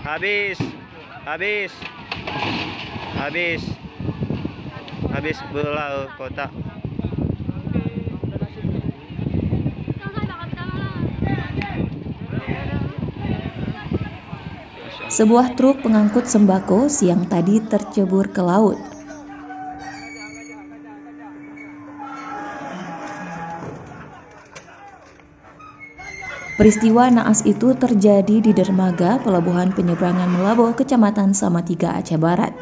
Habis. Habis. Habis. Habis bola kotak. Sebuah truk pengangkut sembako siang tadi tercebur ke laut. Peristiwa naas itu terjadi di dermaga Pelabuhan Penyeberangan Meulaboh, Kecamatan Salatiga, Aceh Barat.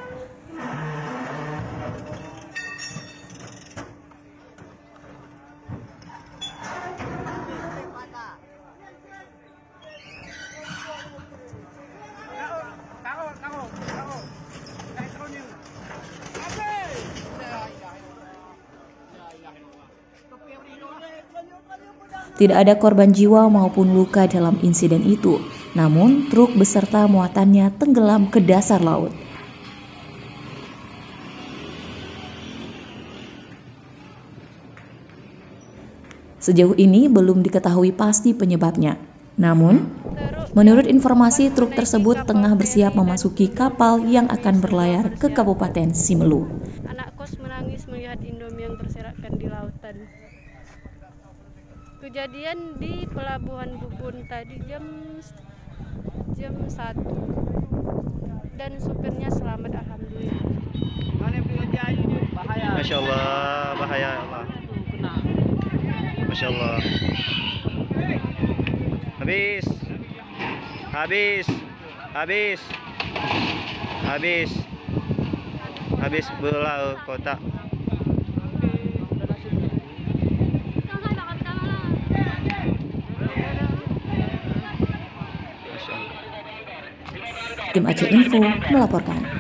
Tidak ada korban jiwa maupun luka dalam insiden itu, namun truk beserta muatannya tenggelam ke dasar laut. Sejauh ini belum diketahui pasti penyebabnya. Namun, menurut informasi truk tersebut tengah bersiap memasuki kapal yang akan berlayar ke Kabupaten Simelu. Anak kos menangis melihat Indomie yang berserakan di lautan. Kejadian di Pelabuhan Bubun tadi jam 1 dan supirnya selamat alhamdulillah. Masya Allah, bahaya Allah. Masya Allah. Habis. Habis. Habis. Habis. Habis bola kotak. Tim Aceh Info melaporkan.